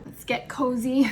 Let's get cozy.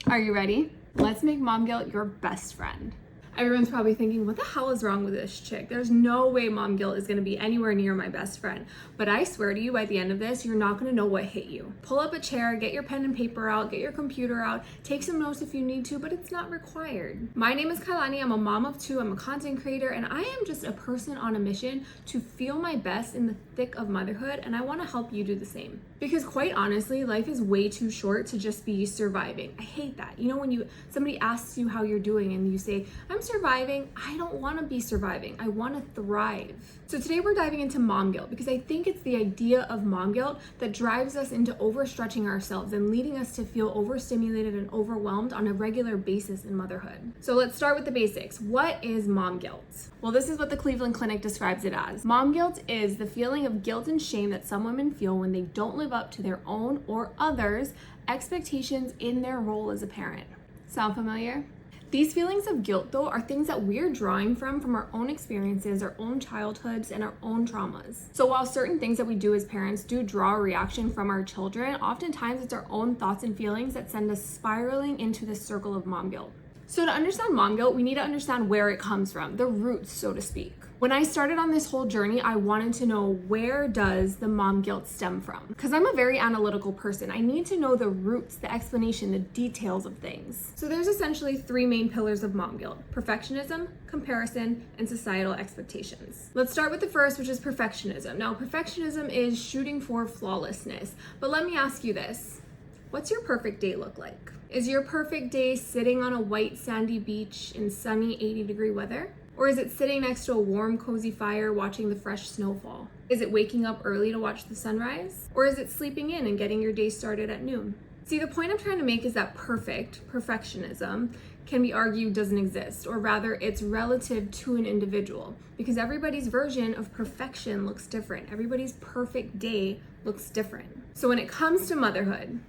Are you ready? Let's make mom guilt your best friend. Everyone's probably thinking, what the hell is wrong with this chick? There's no way mom guilt is gonna be anywhere near my best friend. But I swear to you, by the end of this, you're not gonna know what hit you. Pull up a chair, get your pen and paper out, get your computer out, take some notes if you need to, but it's not required. My name is Kailani, I'm a mom of two, I'm a content creator, and I am just a person on a mission to feel my best in the thick of motherhood, and I wanna help you do the same. Because quite honestly, life is way too short to just be surviving. I hate that. You know, when somebody asks you how you're doing and you say, I'm surviving, I don't want to be surviving. I want to thrive. So today we're diving into mom guilt because I think it's the idea of mom guilt that drives us into overstretching ourselves and leading us to feel overstimulated and overwhelmed on a regular basis in motherhood. So let's start with the basics. What is mom guilt? Well, this is what the Cleveland Clinic describes it as. Mom guilt is the feeling of guilt and shame that some women feel when they don't live up to their own or others' expectations in their role as a parent. Sound familiar? These feelings of guilt, though, are things that we're drawing from our own experiences, our own childhoods, and our own traumas. So while certain things that we do as parents do draw a reaction from our children, oftentimes it's our own thoughts and feelings that send us spiraling into this circle of mom guilt. So to understand mom guilt, we need to understand where it comes from, the roots, so to speak. When I started on this whole journey, I wanted to know, where does the mom guilt stem from? Because I'm a very analytical person. I need to know the roots, the explanation, the details of things. So there's essentially three main pillars of mom guilt: perfectionism, comparison, and societal expectations. Let's start with the first, which is perfectionism. Now, perfectionism is shooting for flawlessness. But let me ask you this. What's your perfect day look like? Is your perfect day sitting on a white sandy beach in sunny 80-degree weather? Or is it sitting next to a warm, cozy fire watching the fresh snowfall? Is it waking up early to watch the sunrise? Or is it sleeping in and getting your day started at noon? See, the point I'm trying to make is that perfectionism, can be argued doesn't exist, or rather it's relative to an individual, because everybody's version of perfection looks different. Everybody's perfect day looks different. So when it comes to motherhood,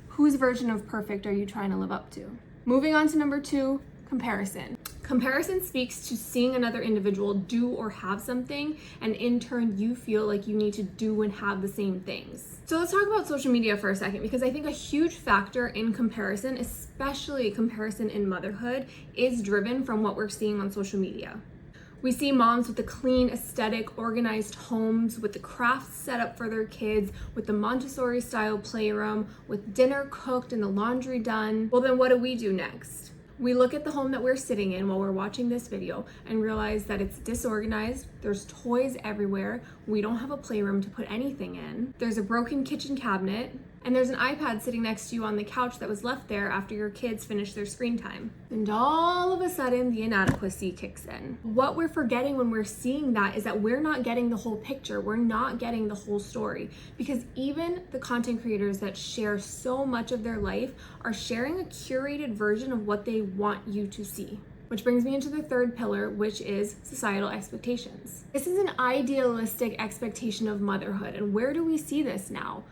whose version of perfect are you trying to live up to? Moving on to number two, comparison. Comparison speaks to seeing another individual do or have something, and in turn you feel like you need to do and have the same things. So let's talk about social media for a second, because I think a huge factor in comparison, especially comparison in motherhood, is driven from what we're seeing on social media. We see moms with the clean, aesthetic, organized homes, with the crafts set up for their kids, with the Montessori style playroom, with dinner cooked and the laundry done. Well, then what do we do next? We look at the home that we're sitting in while we're watching this video and realize that it's disorganized, there's toys everywhere, we don't have a playroom to put anything in, there's a broken kitchen cabinet, and there's an iPad sitting next to you on the couch that was left there after your kids finished their screen time. And all of a sudden, the inadequacy kicks in. What we're forgetting when we're seeing that is that we're not getting the whole picture. We're not getting the whole story. Because even the content creators that share so much of their life are sharing a curated version of what they want you to see. Which brings me into the third pillar, which is societal expectations. This is an idealistic expectation of motherhood. And where do we see this now?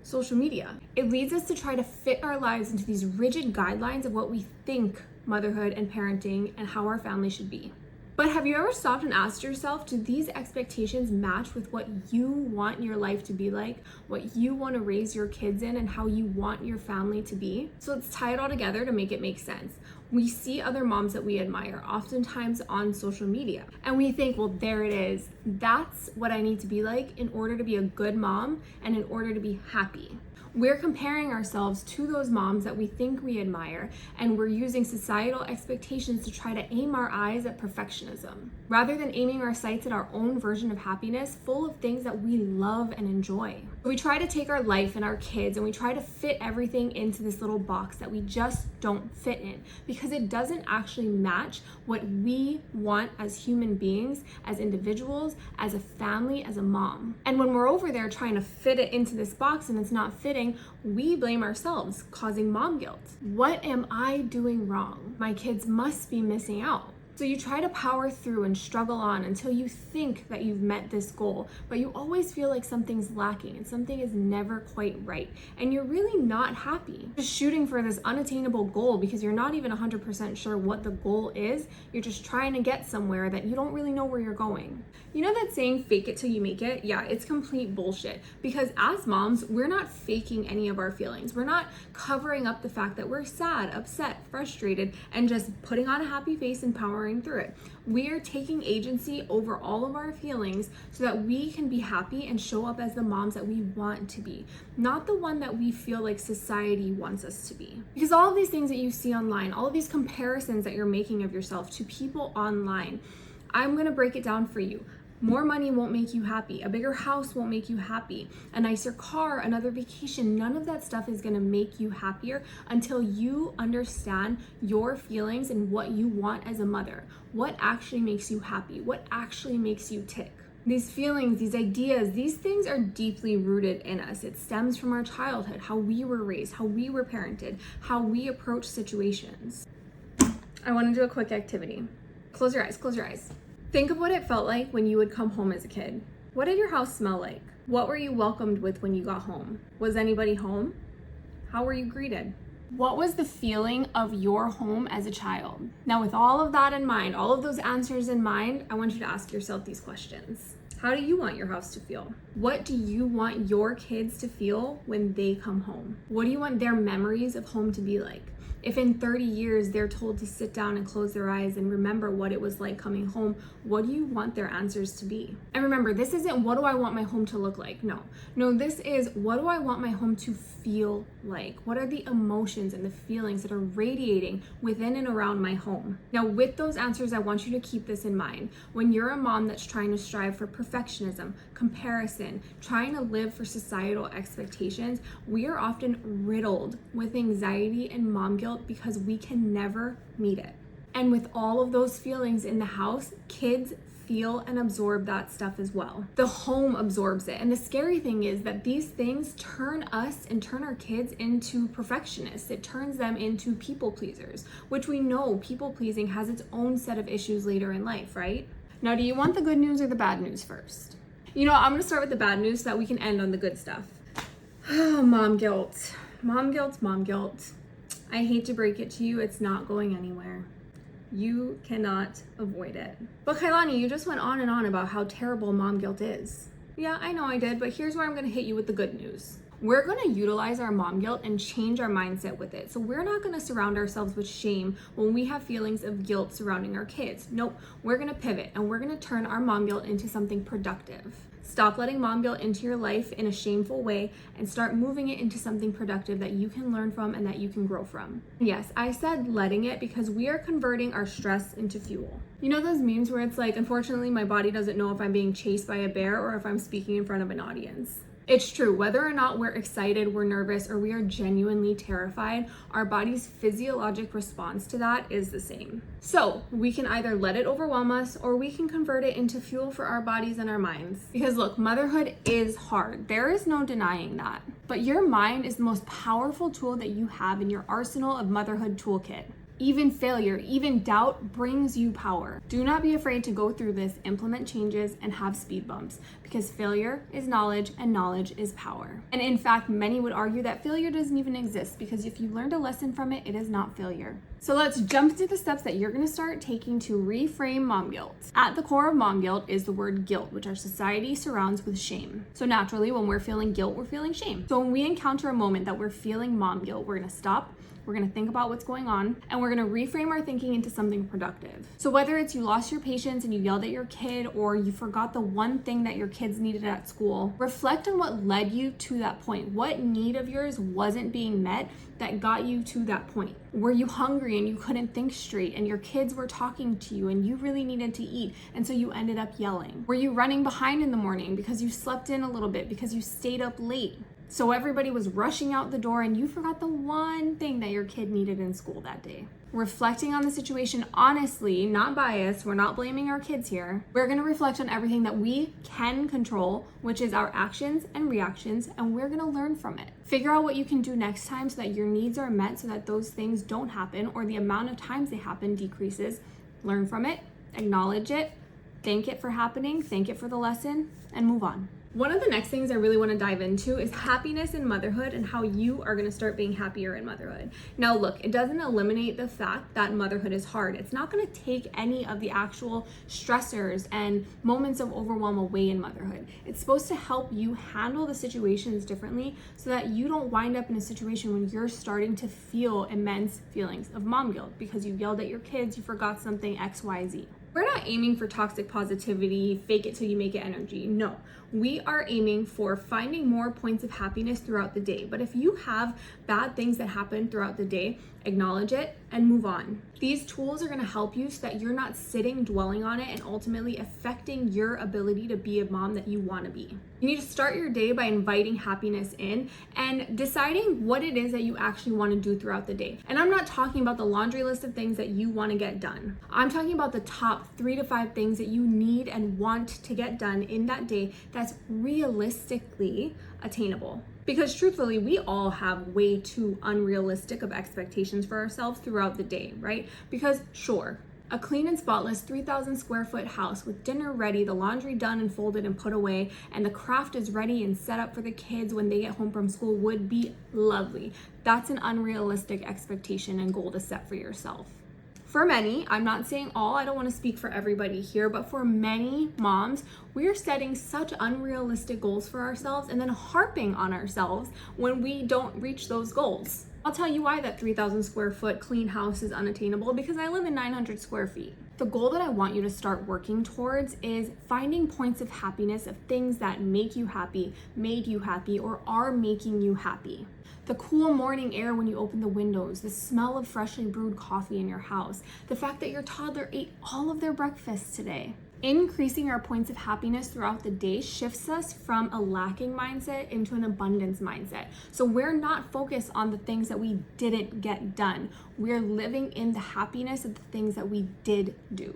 Social media. It leads us to try to fit our lives into these rigid guidelines of what we think motherhood and parenting and how our family should be. But have you ever stopped and asked yourself, do these expectations match with what you want your life to be like, what you want to raise your kids in, and how you want your family to be? So let's tie it all together to make it make sense. We see other moms that we admire, oftentimes on social media, and we think, well, there it is. That's what I need to be like in order to be a good mom and in order to be happy. We're comparing ourselves to those moms that we think we admire, and we're using societal expectations to try to aim our eyes at perfectionism, rather than aiming our sights at our own version of happiness, full of things that we love and enjoy. We try to take our life and our kids and we try to fit everything into this little box that we just don't fit in, because it doesn't actually match what we want as human beings, as individuals, as a family, as a mom. And when we're over there trying to fit it into this box and it's not fitting, we blame ourselves, causing mom guilt. What am I doing wrong? My kids must be missing out. So you try to power through and struggle on until you think that you've met this goal, but you always feel like something's lacking and something is never quite right. And you're really not happy. Just shooting for this unattainable goal because you're not even 100% sure what the goal is. You're just trying to get somewhere that you don't really know where you're going. You know that saying, fake it till you make it? Yeah, it's complete bullshit. Because as moms, we're not faking any of our feelings. We're not covering up the fact that we're sad, upset, frustrated, and just putting on a happy face and powering through it. We are taking agency over all of our feelings so that we can be happy and show up as the moms that we want to be, not the one that we feel like society wants us to be. Because all of these things that you see online, all of these comparisons that you're making of yourself to people online, I'm gonna break it down for you. More money won't make you happy. A bigger house won't make you happy. A nicer car, another vacation, none of that stuff is gonna make you happier until you understand your feelings and what you want as a mother. What actually makes you happy? What actually makes you tick? These feelings, these ideas, these things are deeply rooted in us. It stems from our childhood, how we were raised, how we were parented, how we approach situations. I wanna do a quick activity. Close your eyes, close your eyes. Think of what it felt like when you would come home as a kid. What did your house smell like? What were you welcomed with when you got home? Was anybody home? How were you greeted? What was the feeling of your home as a child? Now, with all of that in mind, all of those answers in mind, I want you to ask yourself these questions. How do you want your house to feel? What do you want your kids to feel when they come home? What do you want their memories of home to be like? If in 30 years they're told to sit down and close their eyes and remember what it was like coming home, what do you want their answers to be? And remember, this isn't what do I want my home to look like? No, this is what do I want my home to feel like? What are the emotions and the feelings that are radiating within and around my home? Now, with those answers, I want you to keep this in mind. When you're a mom that's trying to strive for perfectionism, comparison, trying to live for societal expectations, we are often riddled with anxiety and mom guilt because we can never meet it. And with all of those feelings in the house, kids feel and absorb that stuff as well. The home absorbs it. And the scary thing is that these things turn us and turn our kids into perfectionists. It turns them into people pleasers, which we know people pleasing has its own set of issues later in life, right? Now, do you want the good news or the bad news first? You know, I'm gonna start with the bad news so that we can end on the good stuff. Mom guilt. Mom guilt, mom guilt. I hate to break it to you, it's not going anywhere. You cannot avoid it. But Kailani, you just went on and on about how terrible mom guilt is. Yeah, I know I did, but here's where I'm gonna hit you with the good news. We're gonna utilize our mom guilt and change our mindset with it. So we're not gonna surround ourselves with shame when we have feelings of guilt surrounding our kids. Nope, we're gonna pivot and we're gonna turn our mom guilt into something productive. Stop letting mom guilt into your life in a shameful way and start moving it into something productive that you can learn from and that you can grow from. Yes, I said letting it because we are converting our stress into fuel. You know those memes where it's like, unfortunately, my body doesn't know if I'm being chased by a bear or if I'm speaking in front of an audience. It's true, whether or not we're excited, we're nervous, or we are genuinely terrified, our body's physiologic response to that is the same. So we can either let it overwhelm us or we can convert it into fuel for our bodies and our minds. Because look, motherhood is hard. There is no denying that. But your mind is the most powerful tool that you have in your arsenal of motherhood toolkit. Even failure, even doubt brings you power. Do not be afraid to go through this, implement changes, and have speed bumps because failure is knowledge and knowledge is power. And in fact, many would argue that failure doesn't even exist because if you learned a lesson from it, it is not failure. So let's jump into the steps that you're gonna start taking to reframe mom guilt. At the core of mom guilt is the word guilt, which our society surrounds with shame. So naturally, when we're feeling guilt, we're feeling shame. So when we encounter a moment that we're feeling mom guilt, we're gonna stop, we're gonna think about what's going on, and we're gonna reframe our thinking into something productive. So whether it's you lost your patience and you yelled at your kid, or you forgot the one thing that your kids needed at school, reflect on what led you to that point. What need of yours wasn't being met that got you to that point? Were you hungry and you couldn't think straight and your kids were talking to you and you really needed to eat and so you ended up yelling? Were you running behind in the morning because you slept in a little bit, because you stayed up late? So everybody was rushing out the door and you forgot the one thing that your kid needed in school that day. Reflecting on the situation honestly, not biased, we're not blaming our kids here. We're gonna reflect on everything that we can control, which is our actions and reactions, and we're gonna learn from it. Figure out what you can do next time so that your needs are met so that those things don't happen or the amount of times they happen decreases. learn from it, acknowledge it, thank it for happening, thank it for the lesson, and move on. One of the next things I really want to dive into is happiness in motherhood and how you are going to start being happier in motherhood. Now, look, it doesn't eliminate the fact that motherhood is hard. It's not going to take any of the actual stressors and moments of overwhelm away in motherhood. It's supposed to help you handle the situations differently so that you don't wind up in a situation when you're starting to feel immense feelings of mom guilt because you yelled at your kids, you forgot something, X, Y, Z. We're not aiming for toxic positivity, fake it till you make it energy. No, we are aiming for finding more points of happiness throughout the day. But if you have bad things that happen throughout the day, acknowledge it and move on. These tools are going to help you so that you're not sitting, dwelling on it, and ultimately affecting your ability to be a mom that you want to be. You need to start your day by inviting happiness in and deciding what it is that you actually want to do throughout the day. And I'm not talking about the laundry list of things that you want to get done. I'm talking about the top 3 to 5 things that you need and want to get done in that day that's realistically attainable. Because truthfully, we all have way too unrealistic of expectations for ourselves throughout the day, right? Because sure, a clean and spotless 3,000 square foot house with dinner ready, the laundry done and folded and put away, and the craft is ready and set up for the kids when they get home from school would be lovely. That's an unrealistic expectation and goal to set for yourself. For many, I'm not saying all, I don't want to speak for everybody here, but for many moms, we are setting such unrealistic goals for ourselves and then harping on ourselves when we don't reach those goals. I'll tell you why that 3,000 square foot clean house is unattainable, because I live in 900 square feet. The goal that I want you to start working towards is finding points of happiness of things that make you happy, made you happy, or are making you happy. The cool morning air when you open the windows, the smell of freshly brewed coffee in your house, the fact that your toddler ate all of their breakfast today. Increasing our points of happiness throughout the day shifts us from a lacking mindset into an abundance mindset. So we're not focused on the things that we didn't get done. We're living in the happiness of the things that we did do.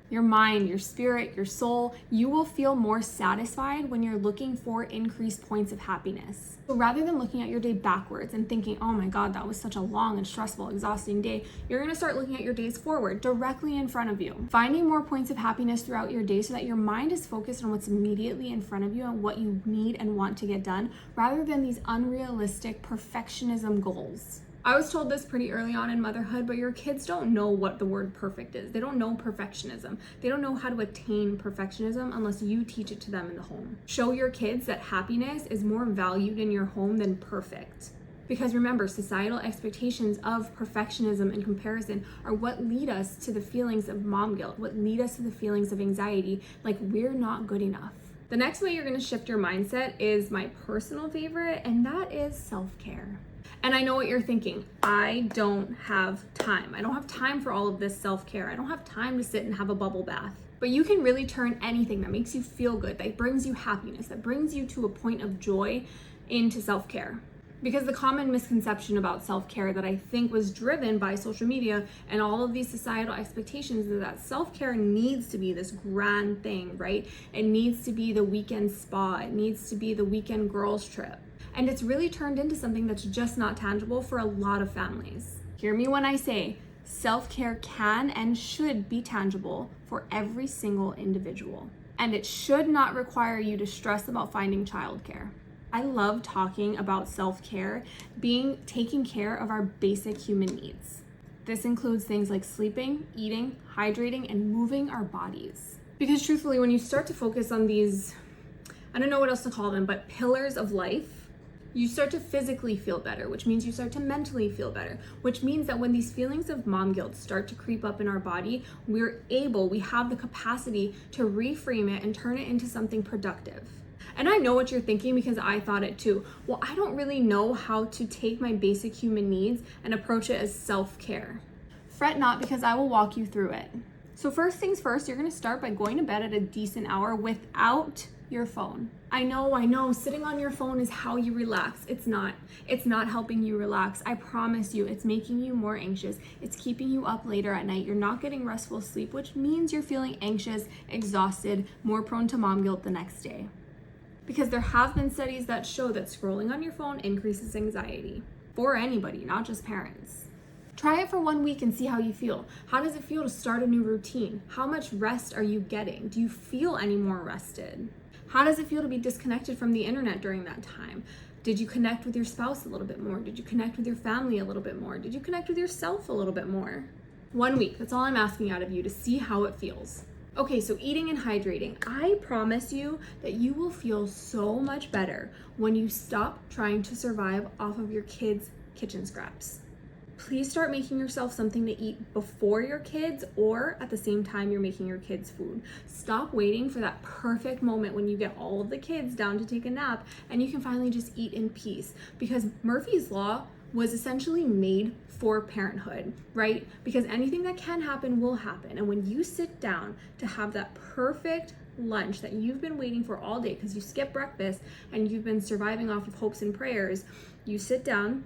Your mind, your spirit, your soul, you will feel more satisfied when you're looking for increased points of happiness. So rather than looking at your day backwards and thinking, oh my God, that was such a long and stressful, exhausting day, you're gonna start looking at your days forward, directly in front of you. Finding more points of happiness throughout your day so that your mind is focused on what's immediately in front of you and what you need and want to get done, rather than these unrealistic perfectionism goals. I was told this pretty early on in motherhood, but your kids don't know what the word perfect is. They don't know perfectionism. They don't know how to attain perfectionism unless you teach it to them in the home. Show your kids that happiness is more valued in your home than perfect. Because remember, societal expectations of perfectionism and comparison are what lead us to the feelings of mom guilt, what lead us to the feelings of anxiety, like we're not good enough. The next way you're gonna shift your mindset is my personal favorite, and that is self-care. And I know what you're thinking. I don't have time. I don't have time for all of this self-care. I don't have time to sit and have a bubble bath. But you can really turn anything that makes you feel good, that brings you happiness, that brings you to a point of joy into self-care. Because the common misconception about self-care that I think was driven by social media and all of these societal expectations is that self-care needs to be this grand thing, right? It needs to be the weekend spa. It needs to be the weekend girls trip. And it's really turned into something that's just not tangible for a lot of families. Hear me when I say self-care can and should be tangible for every single individual. And it should not require you to stress about finding childcare. I love talking about self-care being taking care of our basic human needs. This includes things like sleeping, eating, hydrating, and moving our bodies. Because truthfully, when you start to focus on these, I don't know what else to call them, but pillars of life, you start to physically feel better, which means you start to mentally feel better, which means that when these feelings of mom guilt start to creep up in our body, we have the capacity to reframe it and turn it into something productive. And I know what you're thinking, because I thought it too. Well, I don't really know how to take my basic human needs and approach it as self-care. Fret not, because I will walk you through it. So first things first, you're gonna start by going to bed at a decent hour without your phone. I know, sitting on your phone is how you relax. It's not helping you relax. I promise you, it's making you more anxious. It's keeping you up later at night. You're not getting restful sleep, which means you're feeling anxious, exhausted, more prone to mom guilt the next day. Because there have been studies that show that scrolling on your phone increases anxiety for anybody, not just parents. Try it for 1 week and see how you feel. How does it feel to start a new routine? How much rest are you getting? Do you feel any more rested? How does it feel to be disconnected from the internet during that time? Did you connect with your spouse a little bit more? Did you connect with your family a little bit more? Did you connect with yourself a little bit more? 1 week, that's all I'm asking out of you, to see how it feels. Okay, so eating and hydrating. I promise you that you will feel so much better when you stop trying to survive off of your kids' kitchen scraps. Please start making yourself something to eat before your kids or at the same time you're making your kids food. Stop waiting for that perfect moment when you get all of the kids down to take a nap and you can finally just eat in peace. Because Murphy's Law was essentially made for parenthood, right? Because anything that can happen will happen. And when you sit down to have that perfect lunch that you've been waiting for all day because you skipped breakfast and you've been surviving off of hopes and prayers, you sit down,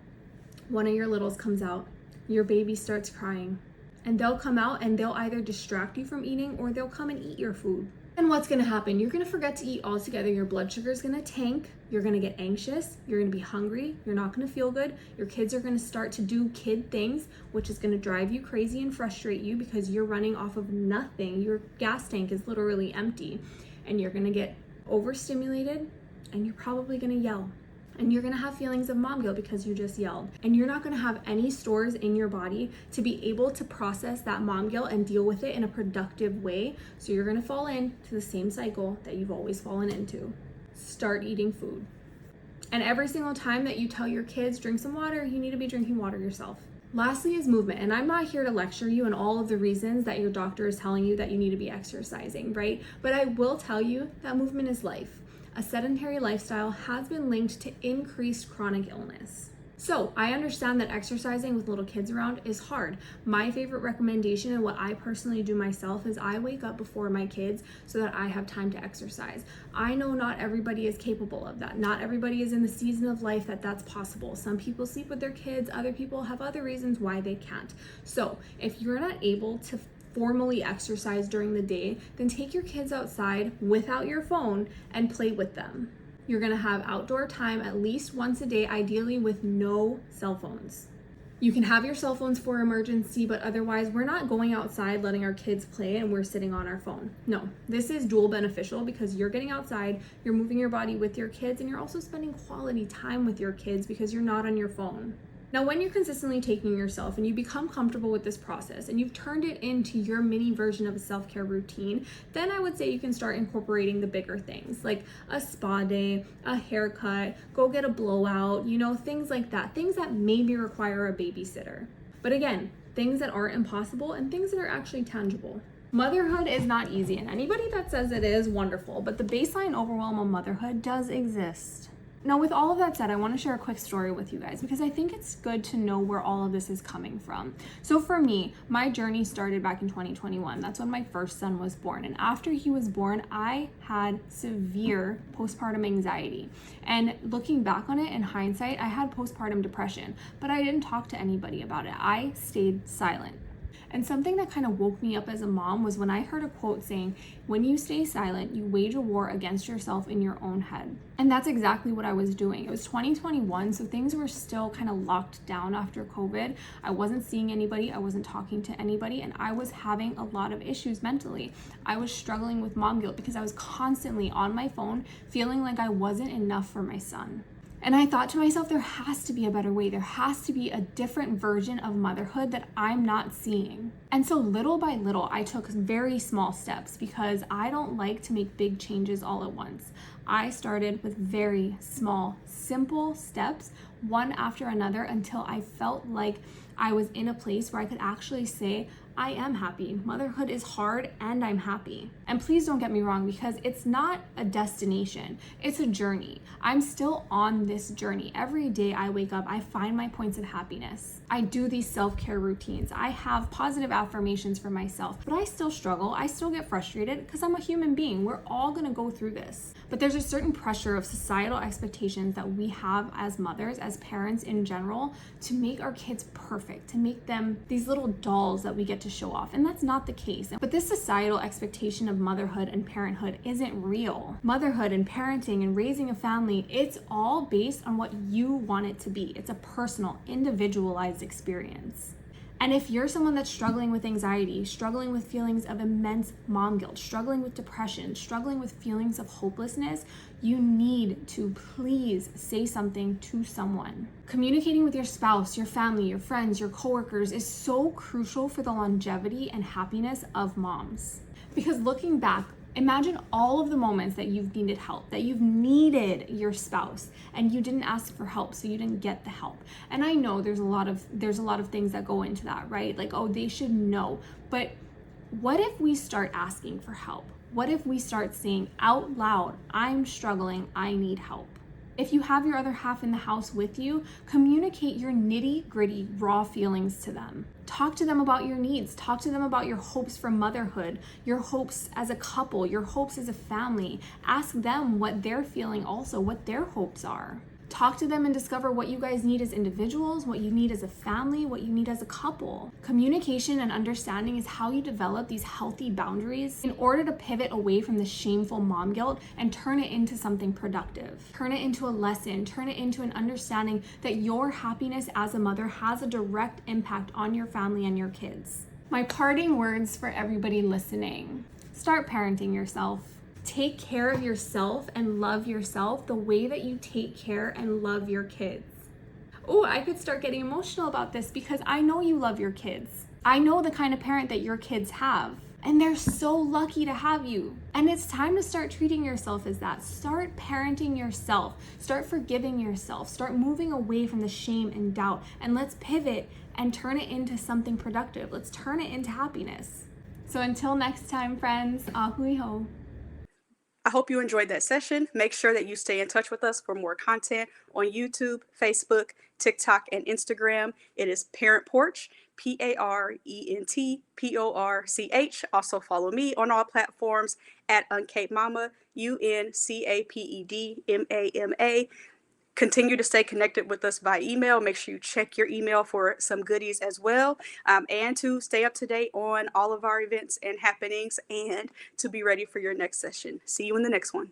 one of your littles comes out, your baby starts crying, and they'll come out and they'll either distract you from eating or they'll come and eat your food. And what's gonna happen? You're gonna forget to eat altogether. Your blood sugar is gonna tank. You're gonna get anxious. You're gonna be hungry. You're not gonna feel good. Your kids are gonna start to do kid things, which is gonna drive you crazy and frustrate you because you're running off of nothing. Your gas tank is literally empty, and you're gonna get overstimulated, and you're probably gonna yell. And you're gonna have feelings of mom guilt because you just yelled. And you're not gonna have any stores in your body to be able to process that mom guilt and deal with it in a productive way. So you're gonna fall into the same cycle that you've always fallen into. Start eating food. And every single time that you tell your kids, drink some water, you need to be drinking water yourself. Lastly is movement. And I'm not here to lecture you on all of the reasons that your doctor is telling you that you need to be exercising, right? But I will tell you that movement is life. A sedentary lifestyle has been linked to increased chronic illness. So I understand that exercising with little kids around is hard. My favorite recommendation and what I personally do myself is I wake up before my kids so that I have time to exercise. I know not everybody is capable of that. Not everybody is in the season of life that that's possible. Some people sleep with their kids, other people have other reasons why they can't. So if you're not able to formally exercise during the day, then take your kids outside without your phone and play with them. You're gonna have outdoor time at least once a day, ideally with no cell phones. You can have your cell phones for emergency, but otherwise we're not going outside letting our kids play and we're sitting on our phone. No, this is dual beneficial because you're getting outside, you're moving your body with your kids, and you're also spending quality time with your kids because you're not on your phone. Now, when you're consistently taking yourself and you become comfortable with this process and you've turned it into your mini version of a self-care routine, then I would say you can start incorporating the bigger things like a spa day, a haircut, go get a blowout, things like that, things that maybe require a babysitter. But again, things that aren't impossible and things that are actually tangible. Motherhood is not easy, and anybody that says it is wonderful, but the baseline overwhelm of motherhood does exist. Now, with all of that said, I want to share a quick story with you guys because I think it's good to know where all of this is coming from. So for me, my journey started back in 2021. That's when my first son was born. And after he was born, I had severe postpartum anxiety. And looking back on it in hindsight, I had postpartum depression, but I didn't talk to anybody about it. I stayed silent. And something that kind of woke me up as a mom was when I heard a quote saying, when you stay silent, you wage a war against yourself in your own head. And that's exactly what I was doing. It was 2021, so things were still kind of locked down after COVID. I wasn't seeing anybody, I wasn't talking to anybody, and I was having a lot of issues mentally. I was struggling with mom guilt because I was constantly on my phone feeling like I wasn't enough for my son. And I thought to myself, there has to be a better way. There has to be a different version of motherhood that I'm not seeing. And so little by little, I took very small steps because I don't like to make big changes all at once. I started with very small, simple steps, one after another, until I felt like I was in a place where I could actually say, I am happy. Motherhood is hard and I'm happy. And please don't get me wrong, because it's not a destination, it's a journey. I'm still on this journey. Every day I wake up, I find my points of happiness. I do these self-care routines. I have positive affirmations for myself, but I still struggle. I still get frustrated because I'm a human being. We're all gonna go through this. But there's a certain pressure of societal expectations that we have as mothers, as parents in general, to make our kids perfect, to make them these little dolls that we get to show off. And that's not the case. But this societal expectation of motherhood and parenthood isn't real. Motherhood and parenting and raising a family, it's all based on what you want it to be. It's a personal, individualized experience. And if you're someone that's struggling with anxiety, struggling with feelings of immense mom guilt, struggling with depression, struggling with feelings of hopelessness, you need to please say something to someone. Communicating with your spouse, your family, your friends, your coworkers is so crucial for the longevity and happiness of moms. Because looking back, imagine all of the moments that you've needed help, that you've needed your spouse and you didn't ask for help, so you didn't get the help. And I know there's a lot of things that go into that, right? Like, oh, they should know. But what if we start asking for help? What if we start saying out loud, I'm struggling, I need help? If you have your other half in the house with you, communicate your nitty-gritty, raw feelings to them. Talk to them about your needs. Talk to them about your hopes for motherhood, your hopes as a couple, your hopes as a family. Ask them what they're feeling also, what their hopes are. Talk to them and discover what you guys need as individuals, what you need as a family, what you need as a couple. Communication and understanding is how you develop these healthy boundaries in order to pivot away from the shameful mom guilt and turn it into something productive. Turn it into a lesson, turn it into an understanding that your happiness as a mother has a direct impact on your family and your kids. My parting words for everybody listening: start parenting yourself. Take care of yourself and love yourself the way that you take care and love your kids. Oh, I could start getting emotional about this because I know you love your kids. I know the kind of parent that your kids have, and they're so lucky to have you. And it's time to start treating yourself as that. Start parenting yourself. Start forgiving yourself. Start moving away from the shame and doubt. And let's pivot and turn it into something productive. Let's turn it into happiness. So until next time, friends, ahui ho. I hope you enjoyed that session. Make sure that you stay in touch with us for more content on YouTube, Facebook, TikTok, and Instagram. It is ParentPorch, ParentPorch. Also follow me on all platforms at UncapedMama, UncapedMama. Continue to stay connected with us by email. Make sure you check your email for some goodies as well, and to stay up to date on all of our events and happenings and to be ready for your next session. See you in the next one.